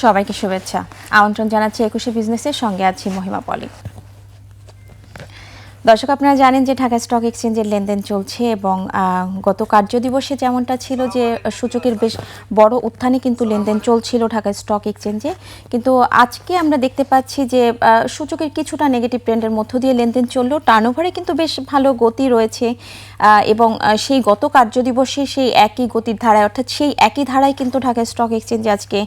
সবাইকে শুভেচ্ছা। আমন্ত্রণ জানাচ্ছি 21 বিজনেসের সঙ্গে আছি মহিমা পলি। দর্শক, আপনারা জানেন যে ঢাকা স্টক এক্সচেঞ্জের লেনদেন চলছে এবং গত কার্যদিবসে যেমনটা ছিল যে সূচকের বেশ বড় উত্থানে কিন্তু লেনদেন চলছিল ঢাকা স্টক এক্সচেঞ্জে, কিন্তু আজকে আমরা দেখতে পাচ্ছি যে সূচকের কিছুটা নেগেটিভ ট্রেন্ডের মধ্য দিয়ে লেনদেন চললেও টার্নওভারে কিন্তু বেশ ভালো গতি রয়েছে এবং সেই গত কার্যদিবসে সেই একই গতির ধারায়, অর্থাৎ সেই একই ধারায় কিন্তু ঢাকা স্টক এক্সচেঞ্জে আজকে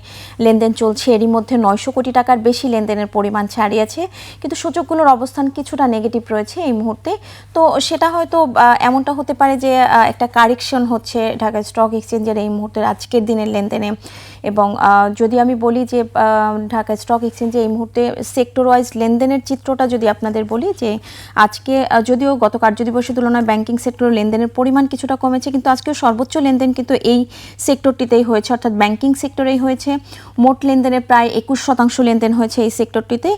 লেনদেন চলছে। এরই মধ্যে 900 কোটি টাকার বেশি লেনদেনের পরিমাণ ছাড়িয়েছে, কিন্তু সূচকগুলোর অবস্থান কিছুটা নেগেটিভ রয়েছে এই মুহূর্তে। তো সেটা হয়তো এমনটা হতে পারে যে একটা কারেকশন হচ্ছে ঢাকা স্টক এক্সচেঞ্জের এই মুহূর্তের আজকের দিনের লেনদেনে। এবং যদি আমি বলি যে ঢাকা স্টক এক্সচেঞ্জে এই মুহূর্তে সেক্টর ওয়াইজ লেনদেনের চিত্রটা যদি আপনাদের বলি, যে আজকে যদিও গত কার্যদিবসের তুলনায় ব্যাংকিং সেক্টরের লেনদেনের পরিমাণ কিছুটা কমেছে, কিন্তু আজকেও সর্বোচ্চ লেনদেন কিন্তু এই সেক্টরটিতেই হয়েছে, অর্থাৎ ব্যাংকিং সেক্টরেই হয়েছে। মোট লেনদেনের প্রায় 21% লেনদেন হয়েছে এই সেক্টরটিতে,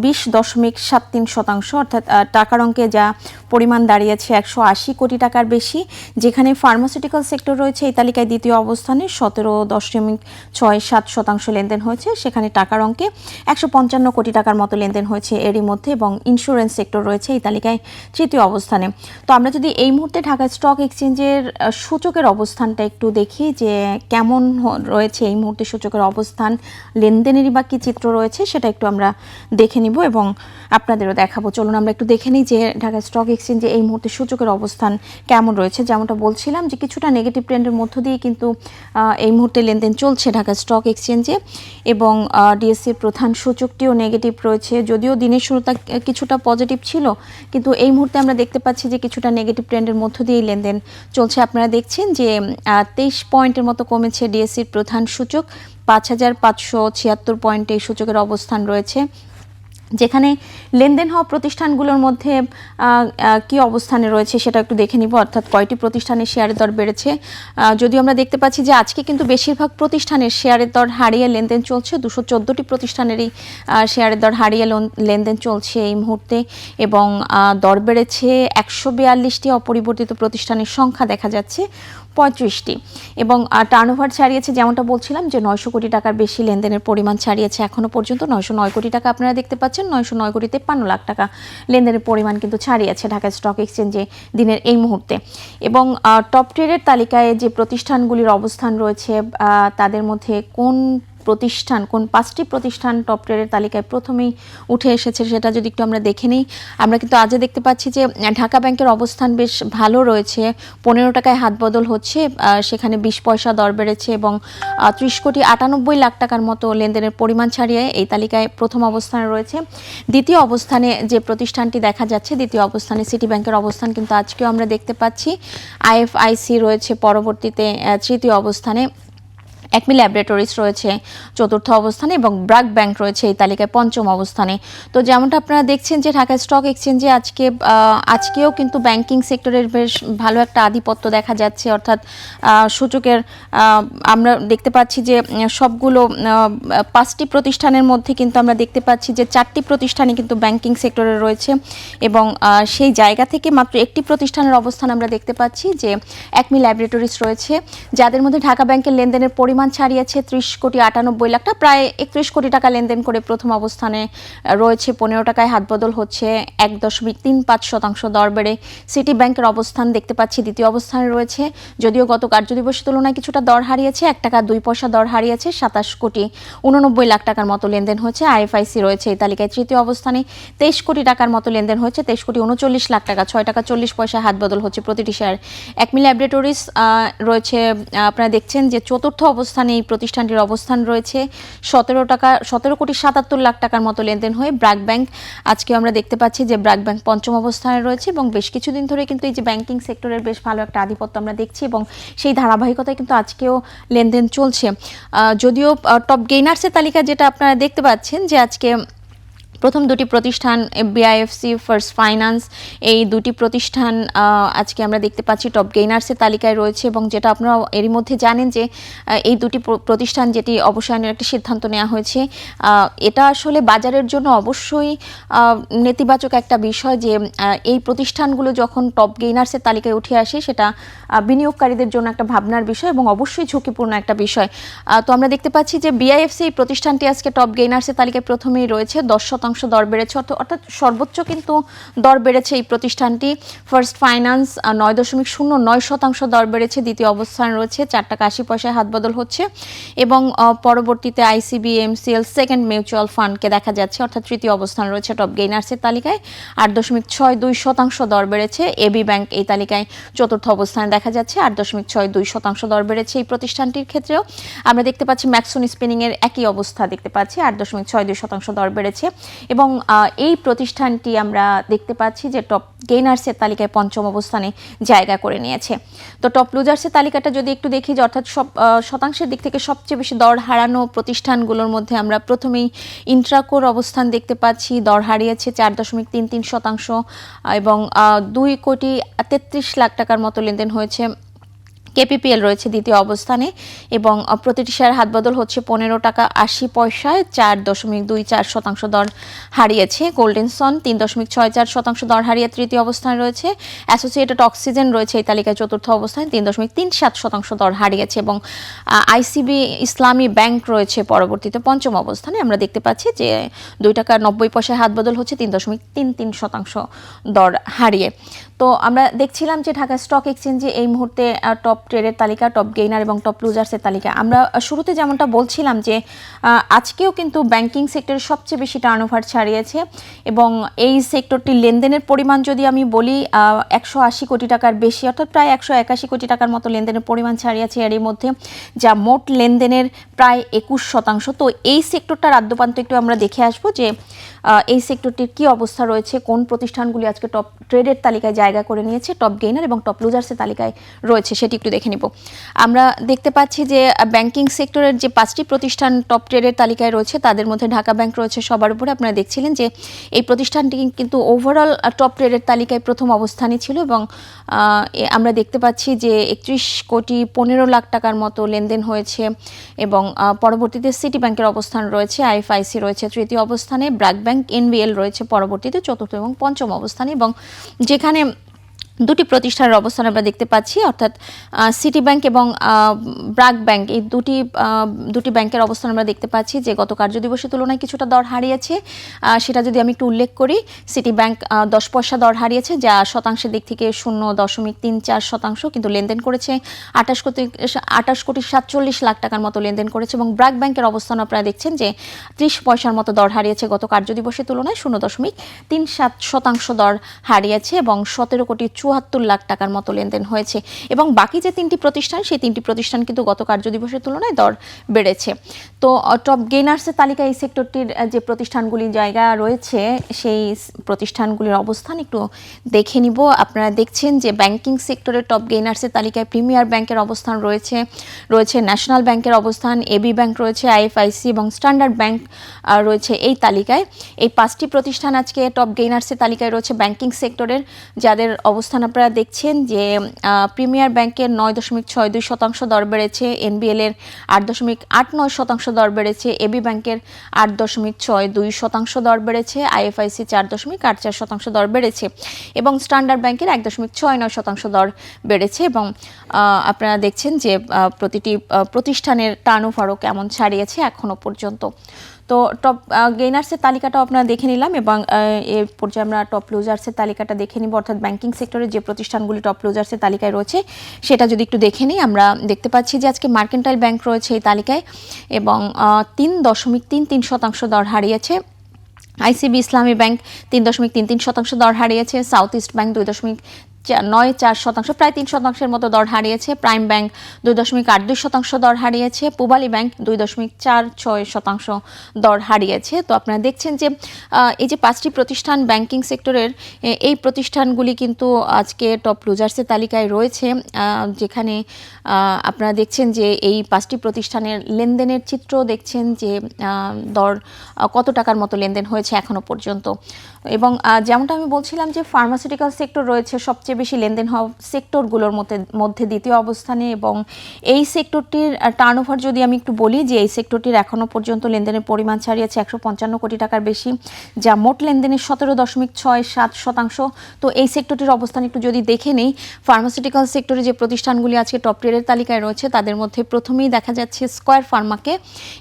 20.73%, অর্থাৎ টাকার অঙ্কে যা পরিমাণ দাঁড়িয়েছে 180 কোটি টাকার বেশি। যেখানে ফার্মাসিউটিক্যাল সেক্টর রয়েছে এই তালিকায় দ্বিতীয় অবস্থানে, 17.67% লেনদেন হয়েছে, সেখানে টাকার অঙ্কে 155 কোটি টাকার মতো লেনদেন হয়েছে এরই মধ্যে। এবং ইন্স্যুরেন্স সেক্টর রয়েছে এই তালিকায় তৃতীয় অবস্থানে। তো আমরা যদি এই মুহূর্তে ঢাকা স্টক এক্সচেঞ্জের সূচকের অবস্থানটা একটু দেখি যে কেমন রয়েছে এই মুহূর্তে সূচকের অবস্থান, লেনদেনেরই বা কী চিত্র রয়েছে, সেটা একটু আমরা দেখে নিব এবং আপনাদেরও দেখাবো। চলুন আমরা একটু দেখে নিই যে ঢাকা স্টক এক্সচেঞ্জে এই মুহূর্তে সূচকের অবস্থান কেমন রয়েছে। যেমনটা বলছিলাম যে কিছুটা নেগেটিভ ট্রেন্ডের মধ্য দিয়ে কিন্তু এই মুহূর্তে লেনদেন চলছে ঢাকা স্টক এক্সচেঞ্জে, এবং ডিএসসির প্রধান সূচকটিও নেগেটিভ রয়েছে। যদিও দিনের শুরুটা কিছুটা পজিটিভ ছিল, কিন্তু এই মুহূর্তে আমরা দেখতে পাচ্ছি যে কিছুটা নেগেটিভ ট্রেন্ডের মধ্য দিয়েই লেনদেন চলছে। আপনারা দেখছেন যে 23 পয়েন্টের মতো কমেছে ডিএসসির প্রধান সূচক, 5576 পয়েন্টে এই সূচকের অবস্থান রয়েছে। যেখানে লেনদেন হওয়া প্রতিষ্ঠানগুলোর মধ্যে কি অবস্থানে রয়েছে সেটা একটু দেখে নিব, অর্থাৎ কয়টি প্রতিষ্ঠানের শেয়ারের দর বেড়েছে। যদিও আমরা দেখতে পাচ্ছি যে আজকে কিন্তু বেশিরভাগ প্রতিষ্ঠানের শেয়ারের দর হারিয়ে লেনদেন চলছে, 214টি প্রতিষ্ঠানেরই শেয়ারের দর হারিয়ে লেনদেন চলছে এই মুহূর্তে, এবং দর বেড়েছে 142টি, অপরিবর্তিত প্রতিষ্ঠানের সংখ্যা দেখা যাচ্ছে 35টি, এবং টার্নওভার ছাড়িয়েছে যেমনটা বলছিলাম যে 900 কোটি টাকার বেশি লেনদেনের পরিমাণ ছাড়িয়েছে এখনও পর্যন্ত। 909 কোটি টাকা আপনারা দেখতে পাচ্ছেন, 909 কোটি 53 লাখ টাকা লেনদেনের পরিমাণ কিন্তু ছাড়িয়েছে ঢাকা স্টক এক্সচেঞ্জে দিনের এই মুহূর্তে। এবং টপ ট্রেডের তালিকায় যে প্রতিষ্ঠানগুলির অবস্থান রয়েছে তাদের মধ্যে কোন 5টি প্রতিষ্ঠান টপ ট্রেডের তালিকায় প্রথমেই উঠে এসেছে সেটা যদি একটু আমরা দেখে নিই। আমরা কিন্তু আজও দেখতে পাচ্ছি যে ঢাকা ব্যাংকের অবস্থান বেশ ভালো রয়েছে, 15 টাকায় হাত বদল হচ্ছে, সেখানে 20 পয়সা দর বেড়েছে, এবং 30,98,00,000 টাকার মতো লেনদেনের পরিমাণ ছাড়িয়ে এই তালিকায় প্রথম অবস্থানে রয়েছে। দ্বিতীয় অবস্থানে যে প্রতিষ্ঠানটি দেখা যাচ্ছে, দ্বিতীয় অবস্থানে সিটি ব্যাংকের অবস্থান কিন্তু আজকেও আমরা দেখতে পাচ্ছি। আইএফআইসি রয়েছে পরবর্তীতে তৃতীয় অবস্থানে, একমি ল্যাবরেটরিজ রয়েছে চতুর্থ অবস্থানে, এবং ব্র্যাক ব্যাংক রয়েছে এই তালিকায় পঞ্চম অবস্থানে। তো যেমনটা আপনারা দেখছেন যে ঢাকা স্টক এক্সচেঞ্জে আজকেও কিন্তু ব্যাংকিং সেক্টরের বেশ ভালো একটা আধিপত্য দেখা যাচ্ছে, অর্থাৎ সূচকের আমরা দেখতে পাচ্ছি যে সবগুলো 5টি প্রতিষ্ঠানের মধ্যে কিন্তু আমরা দেখতে পাচ্ছি যে 4টি প্রতিষ্ঠানই কিন্তু ব্যাংকিং সেক্টরে রয়েছে, এবং সেই জায়গা থেকে মাত্র একটি প্রতিষ্ঠানের অবস্থান আমরা দেখতে পাচ্ছি যে একমি ল্যাবরেটরিজ রয়েছে, যাদের মধ্যে ঢাকা ব্যাংকের লেনদেনের পরিমাণ ছাড়িয়েছে 30,98,00,000 টাকা, প্রায় 31 কোটি টাকা লেনদেন করে প্রথম অবস্থানে রয়েছে। 15 টাকায় হাত বদল হচ্ছে, 1.35% দর বেড়ে সিটি ব্যাংকের অবস্থান দেখতে পাচ্ছি দ্বিতীয় অবস্থানে রয়েছে। যদিও গত কার্যদিবসের তুলনায় কিছুটা দর হারিয়েছে, 1 টাকা 2 পয়সা দর হারিয়েছে, 27,89,00,000 টাকার মতো লেনদেন হয়েছে। আইএফআইসি রয়েছে এই তালিকায় তৃতীয় অবস্থানে, 23 কোটি টাকার মতো লেনদেন হয়েছে, 23,39,00,000 টাকা, 6 টাকা 40 পয়সা হাত বদল হচ্ছে প্রতিটি শেয়ার। একমি ল্যাবরেটরিজ রয়েছে, আপনারা দেখছেন যে চতুর্থ অবস্থানে এই প্রতিষ্ঠানটির অবস্থান রয়েছে, 17,77,00,000 টাকার মতো লেনদেন হয়ে। ব্র্যাক ব্যাংক আজকে আমরা দেখতে পাচ্ছি যে ব্র্যাক ব্যাংক পঞ্চম অবস্থানে রয়েছে, এবং বেশ কিছুদিন ধরে কিন্তু এই যে ব্যাংকিং সেক্টরের বেশ ভালো একটা আধিপত্য আমরা দেখছি, এবং সেই ধারাবাহিকতায় কিন্তু আজকেও লেনদেন চলছে। যদিও টপ গেইনার্সের তালিকা যেটা আপনারা দেখতে পাচ্ছেন যে আজকে প্রথম দুটি প্রতিষ্ঠান বিআইএফসি, ফার্স্ট ফাইন্যান্স, এই দুটি প্রতিষ্ঠান আজকে আমরা দেখতে পাচ্ছি টপ গেইনার্সের তালিকায় রয়েছে। এবং যেটা আপনারা এরই মধ্যে জানেন যে এই দুটি প্রতিষ্ঠান যেটি অবসানের একটি সিদ্ধান্ত নেওয়া হয়েছে, এটা আসলে বাজারের জন্য অবশ্যই নেতিবাচক একটা বিষয় যে এই প্রতিষ্ঠানগুলো যখন টপ গেইনার্সের তালিকায় উঠে আসে সেটা বিনিয়োগকারীদের জন্য একটা ভাবনার বিষয় এবং অবশ্যই ঝুঁকিপূর্ণ একটা বিষয়। তো আমরা দেখতে পাচ্ছি যে বিআইএফসি এই প্রতিষ্ঠানটি আজকে টপ গেইনার্সের তালিকায় প্রথমেই রয়েছে, 10% দর বেড়েছে, অর্থাৎ সর্বোচ্চ কিন্তু দর বেড়েছে এই প্রতিষ্ঠানটি। ফার্স্ট ফাইন্যান্স 9.09% দর বেড়েছে, দ্বিতীয় অবস্থান রয়েছে, 4 টাকা 80 পয়সায় হাত বদল হচ্ছে। এবং পরবর্তীতে আইসিবি এমসিএল সেকেন্ড মিউচুয়াল ফান্ডকে দেখা যাচ্ছে, অর্থাৎ তৃতীয় অবস্থান রয়েছে টপ গেইনার্সের তালিকায়, 8.62% দর বেড়েছে। এবি ব্যাংক এই তালিকায় চতুর্থ অবস্থানে দেখা যাচ্ছে, 8.62% দর বেড়েছে এই প্রতিষ্ঠানটির ক্ষেত্রেও। আমরা দেখতে পাচ্ছি ম্যাক্সন স্পিনিং এর একই অবস্থা দেখতে পাচ্ছি, 8.62% দর বেড়েছে। এবং এই প্রতিষ্ঠানটি আমরা দেখতে পাচ্ছি যে টপ গেইনার্সের তালিকায় পঞ্চম অবস্থানে জায়গা করে নিয়েছে। তো টপ লুজার্সের তালিকাটা যদি একটু দেখি, যে অর্থাৎ শতাংশের দিক থেকে সবচেয়ে বেশি দর হারানো প্রতিষ্ঠানগুলোর মধ্যে আমরা প্রথমেই ইন্ট্রাকোর অবস্থান দেখতে পাচ্ছি, দর হারিয়েছে 4.33%। এবং 2,33,00,000 টাকার মতো লেনদেন হয়েছে। কেপিপিএল রয়েছে দ্বিতীয় অবস্থানে এবং প্রতিটি শেয়ার হাত বদল হচ্ছে 15 টাকা 80 পয়সায়, 4.24% দর হারিয়েছে। গোল্ডেনসন 3.64% দর হারিয়ে তৃতীয় অবস্থানে রয়েছে। অ্যাসোসিয়েটেড অক্সিজেন রয়েছে এই তালিকায় চতুর্থ অবস্থানে, 3.37% দর হারিয়েছে। এবং আইসিবি ইসলামী ব্যাংক রয়েছে পরবর্তীতে পঞ্চম অবস্থানে। আমরা দেখতে পাচ্ছি যে 2 টাকা 90 পয়সায় হাত বদল হচ্ছে, 3.33% দর হারিয়ে। তো আমরা দেখছিলাম যে ঢাকা স্টক এক্সচেঞ্জে এই মুহূর্তে টপ ট্রেডের তালিকা, টপ গেইনার এবং টপ লুজার্সের তালিকা। আমরা শুরুতে যেমনটা বলছিলাম যে আজকেও কিন্তু ব্যাংকিং সেক্টরে সবচেয়ে বেশি টার্নওভার ছাড়িয়েছে এবং এই সেক্টরটির লেনদেনের পরিমাণ যদি আমি বলি 180 কোটি টাকার বেশি, অর্থাৎ প্রায় 181 কোটি টাকার মতো লেনদেনের পরিমাণ ছাড়িয়েছে এরই মধ্যে, যা মোট লেনদেনের প্রায় 21%। তো এই সেক্টরটার আদ্যপান্ত একটু আমরা দেখে আসবো যে এই সেক্টরটির কি অবস্থা রয়েছে, কোন প্রতিষ্ঠানগুলি আজকে টপ ট্রেডের তালিকায় জায়গা করে নিয়েছে, টপ গেইনার এবং টপ লুজার্সের তালিকায় রয়েছে, সেটি একটু দেখে নিব। আমরা দেখতে পাচ্ছি যে ব্যাংকিং সেক্টরের যে 5টি প্রতিষ্ঠান টপ ট্রেডের তালিকায় রয়েছে তাদের মধ্যে ঢাকা ব্যাংক রয়েছে সবার উপরে। আপনারা দেখছিলেন যে এই প্রতিষ্ঠানটি কিন্তু ওভারঅল টপ ট্রেডের তালিকায় প্রথম অবস্থানে ছিল এবং আমরা দেখতে পাচ্ছি যে 31,15,00,000 টাকার মতো লেনদেন হয়েছে। এবং পরবর্তীতে সিটি ব্যাংকের অবস্থান রয়েছে, আইএফআইসি রয়েছে তৃতীয় অবস্থানে, ব্র্যাক ব্যাংক, এনবিএল রয়েছে পরবর্তীতে চতুর্থ এবং পঞ্চম অবস্থানে। এবং যেখানে দুটি প্রতিষ্ঠানের অবস্থান আমরা দেখতে পাচ্ছি, অর্থাৎ সিটি ব্যাংক এবং ব্র্যাক ব্যাংক, এই দুটি ব্যাংকের অবস্থান আমরা দেখতে পাচ্ছি যে গত কার্যদিবসের তুলনায় কিছুটা দর হারিয়েছে। সেটা যদি আমি একটু উল্লেখ করি, সিটি ব্যাংক 10 পয়সা দর হারিয়েছে, যা শতাংশের দিক থেকে 0.34%, কিন্তু লেনদেন করেছে 28,47,00,000 টাকার মতো লেনদেন করেছে। এবং ব্র্যাক ব্যাংকের অবস্থান আপনারা দেখছেন যে 30 পয়সার মতো দর হারিয়েছে গত কার্যদিবসের তুলনায়, 0.37% দর হারিয়েছে এবং 17,74,00,000 টাকার মতো লেনদেন হয়েছে। এবং বাকি যে 3টি প্রতিষ্ঠান, সেই 3টি প্রতিষ্ঠান কিন্তু গত কার্যদিবসের তুলনায় দর বেড়েছে। তো টপ গেইনার্সের তালিকায় এই সেক্টরটির যে প্রতিষ্ঠানগুলির জায়গা রয়েছে সেই প্রতিষ্ঠানগুলির অবস্থান একটু দেখে নিব। আপনারা দেখছেন যে ব্যাংকিং সেক্টরের টপ গেইনার্সের তালিকায় প্রিমিয়ার ব্যাংকের অবস্থান রয়েছে ন্যাশনাল ব্যাংকের অবস্থান, এবি ব্যাংক রয়েছে, আইএফআইসি এবং স্ট্যান্ডার্ড ব্যাংক রয়েছে এই তালিকায়। এই 5টি প্রতিষ্ঠান আজকে টপ গেইনার্সের তালিকায় রয়েছে ব্যাংকিং সেক্টরের, যাদের অবস্থান আপনারা দেখছেন যে প্রিমিয়ার ব্যাংকের 9.62% দর বেড়েছে, এনবিএল এর 8.89% দর বেড়েছে, এবি ব্যাংকের 8.62% দর বেড়েছে, আইএফআইসি 4.84% দর বেড়েছে এবং স্ট্যান্ডার্ড ব্যাংকের 1.69% দর বেড়েছে। এবং আপনারা দেখছেন যে প্রতিটি প্রতিষ্ঠানের টার্নওভারও কেমন ছাড়িয়েছে এখনো পর্যন্ত। তো টপ গেইনার্সের তালিকাটাও আপনারা দেখে নিলাম এবং এর পর্যায়ে আমরা টপ লুজার্সের তালিকাটা দেখে নিব, অর্থাৎ ব্যাংকিং সেক্টরের যে প্রতিষ্ঠানগুলি টপ লুজার্সের তালিকায় রয়েছে সেটা যদি একটু দেখে নিই। আমরা দেখতে পাচ্ছি যে আজকে মার্কেন্টাইল ব্যাংক রয়েছে এই তালিকায় এবং 3.33% দর হারিয়েছে। আইসিবি ইসলামী ব্যাংক 3.33% দর হারিয়েছে। সাউথ ইস্ট ব্যাংক 9.4%, প্রায় 3% মতো দর হারিয়েছে। প্রাইম ব্যাংক 2.82% দর হারিয়েছে। পূবালী ব্যাংক 2.46% দর হারিয়েছে। তো আপনারা দেখছেন যে এই যে 5টি প্রতিষ্ঠান ব্যাংকিং সেক্টরের, এই প্রতিষ্ঠানগুলি কিন্তু আজকে টপ লুজার্সের তালিকায় রয়েছে, যেখানে আপনারা দেখছেন যে এই 5টি প্রতিষ্ঠানের লেনদেনের চিত্র দেখছেন যে দর কত টাকার মতো লেনদেন হয়েছে এখনো পর্যন্ত। এবং যেমনটা আমি বলছিলাম যে ফার্মাসিউটিক্যাল সেক্টর রয়েছে সবচেয়ে বেশি লেনদেন হওয়া সেক্টরগুলোর মধ্যে দ্বিতীয় অবস্থানে, এবং এই সেক্টরটির টার্নওভার যদি আমি একটু বলি যে এই সেক্টরটির এখনো পর্যন্ত লেনদেনের পরিমাণ ছাড়িয়েছে 155 কোটি টাকার বেশি, যা মোট লেনদেনের 17.67%। তো এই সেক্টরটির অবস্থান একটু যদি দেখে নেই, ফার্মাসিউটিক্যাল সেক্টরে যে প্রতিষ্ঠানগুলি আজকে টপ টিয়ারের তালিকায় রয়েছে তাদের মধ্যে প্রথমেই দেখা যাচ্ছে স্কয়ার ফার্মাকে,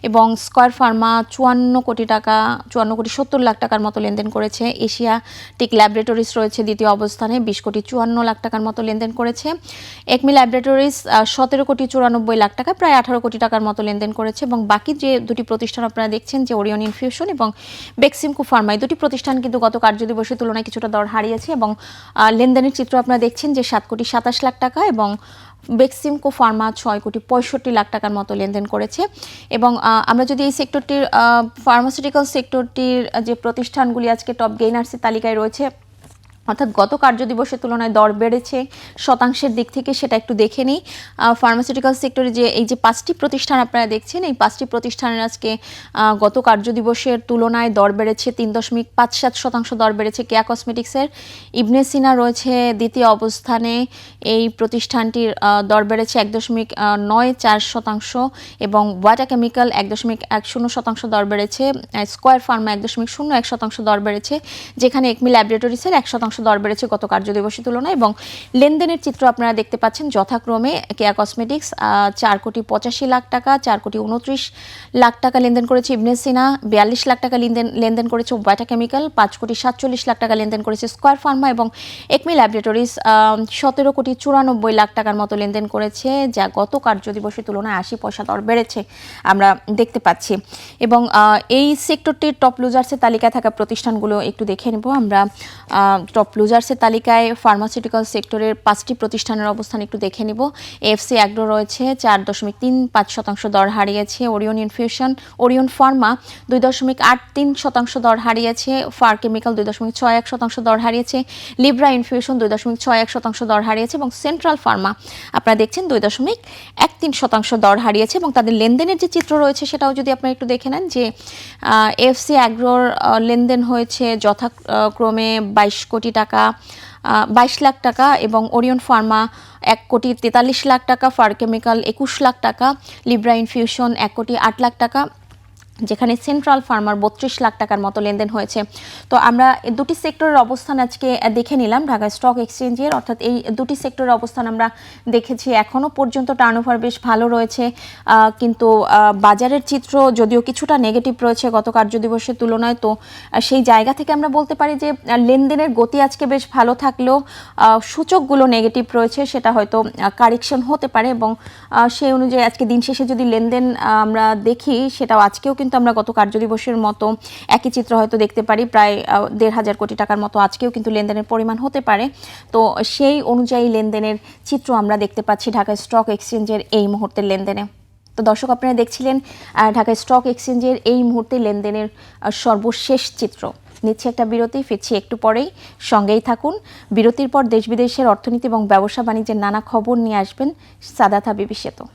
এবং স্কয়ার ফার্মা 54 কোটি 70 লাখ টাকার মতো লেনদেন করেছে। এশিয়াটিক ল্যাবরেটরিজ রয়েছে দ্বিতীয় অবস্থানে, 20 কোটি 54 লাখ টাকার মতো লেনদেন করেছে। একমি ল্যাবরেটরিজ 17 কোটি 94 লাখ টাকা, প্রায় 18 কোটি টাকার মতো লেনদেন করেছে। এবং বাকি যে দুটি প্রতিষ্ঠান আপনারা দেখছেন যে ওরিয়ন ইনফিউশন এবং বেক্সিমকো ফার্মা, এই দুটি প্রতিষ্ঠান কিন্তু গত কার্যদিবসের তুলনায় কিছুটা দর হারিয়েছে, এবং লেনদেনের চিত্র আপনারা দেখছেন যে 7 কোটি 27 লাখ টাকা, এবং বেক্সিমকো ফার্মা 6 কোটি 65 লাখ টাকার মতো লেনদেন করেছে। এবং আমরা যদি এই সেক্টরটির ফার্মাসিউটিক্যাল সেক্টরটির যে প্রতিষ্ঠানগুলি আজকে টপ গেইনার্সের তালিকায় রয়েছে, অর্থাৎ গত কার্যদিবসের তুলনায় দর বেড়েছে শতাংশের দিক থেকে, সেটা একটু দেখে নিই। ফার্মাসিউটিক্যাল সেক্টরে যে এই যে 5টি প্রতিষ্ঠান আপনারা দেখছেন, এই 5টি প্রতিষ্ঠানের আজকে গত কার্যদিবসের তুলনায় দর বেড়েছে 3.57% দর বেড়েছে। কেয়া কসমেটিক্সের ইবনে সিনা রয়েছে দ্বিতীয় অবস্থানে, এই প্রতিষ্ঠানটির দর বেড়েছে 1.94%, এবং ওয়াটা কেমিক্যাল 1.10% দর বেড়েছে। স্কয়ার ফার্মা 1.01% দর বেড়েছে, যেখানে একমি ল্যাবরেটরিজের 1% দর বেড়েছে গত কার্যদিবসের তুলনায়। এবং লেনদেনের চিত্র আপনারা দেখতে পাচ্ছেন যথাক্রমে কেয়া কসমেটিক্স 4 কোটি 85 লাখ টাকা, 4 কোটি 29 লাখ টাকা লেনদেন করেছে। ইবনে সিনা 42 লাখ টাকা লেনদেন করেছে। ওয়াটা কেমিক্যাল 5 কোটি 47 লাখ টাকা লেনদেন করেছে। স্কয়ার ফার্মা এবং একমি ল্যাবরেটরিজ 17 কোটি 94 লাখ টাকার মতো লেনদেন করেছে, যা গত কার্যদিবসের তুলনায় 80 পয়সা দর বেড়েছে আমরা দেখতে পাচ্ছি। এবং এই সেক্টরটির টপ লুজার্সের তালিকায় থাকা প্রতিষ্ঠানগুলো একটু দেখে নেব আমরা। টপ লুজার্সের তালিকায় ফার্মাসিউটিক্যাল সেক্টরের 5টি প্রতিষ্ঠানের অবস্থান একটু দেখে নিব। এফসি অ্যাগ্রো রয়েছে 4.35% দর হারিয়েছে। ওরিয়ন ফার্মা 2.83% দর হারিয়েছে। ফার কেমিক্যাল 2.61% দর হারিয়েছে। লিব্রা ইনফিউশন 2.61% দর হারিয়েছে, এবং সেন্ট্রাল ফার্মা আপনারা দেখছেন 2.13% দর হারিয়েছে। এবং তাদের লেনদেনের যে চিত্র রয়েছে সেটাও যদি আপনারা একটু দেখে নেন, যে এফসি অ্যাগ্রোর লেনদেন হয়েছে যথাক্রমে 22 কোটি টাকা, 22 লাখ টাকা, এবং ওরিয়ন ফার্মা 1 কোটি 43 লাখ টাকা, ফার কেমিক্যাল 21 লাখ টাকা, লিব্রা ইনফিউশন 1 কোটি 8 লাখ টাকা, যেখানে সেন্ট্রাল ফার্মার 32 লাখ টাকার মতো লেনদেন হয়েছে। তো আমরা দুটি সেক্টরের অবস্থান আজকে দেখে নিলাম ঢাকা স্টক এক্সচেঞ্জের, অর্থাৎ এই দুটি সেক্টরের অবস্থান আমরা দেখেছি। এখনও পর্যন্ত টার্নওভার বেশ ভালো রয়েছে, কিন্তু বাজারের চিত্র যদিও কিছুটা নেগেটিভ রয়েছে গত কার্যদিবসের তুলনায়। তো সেই জায়গা থেকে আমরা বলতে পারি যে লেনদেনের গতি আজকে বেশ ভালো থাকলেও সূচকগুলো নেগেটিভ রয়েছে, সেটা হয়তো কারেকশন হতে পারে। এবং সেই অনুযায়ী আজকে দিন শেষে যদি লেনদেন আমরা দেখি, সেটাও আজকেও কিন্তু আমরা গত কার্যদিবসের মতো একই চিত্র হয়তো দেখতে পারি, প্রায় 1,500 কোটি টাকার মতো আজকেও কিন্তু লেনদেনের পরিমাণ হতে পারে। তো সেই অনুযায়ী লেনদেনের চিত্র আমরা দেখতে পাচ্ছি ঢাকা স্টক এক্সচেঞ্জের এই মুহূর্তের লেনদেনে। তো দর্শক, আপনারা দেখছিলেন ঢাকা স্টক এক্সচেঞ্জের এই মুহূর্তে লেনদেনের সর্বশেষ চিত্র। নিচ্ছে একটা বিরতি, ফিরছি একটু পরেই, সঙ্গেই থাকুন। বিরতির পর দেশ বিদেশের অর্থনীতি এবং ব্যবসা বাণিজ্যের নানা খবর নিয়ে আসবেন সাদাত হাবিবি সেতু।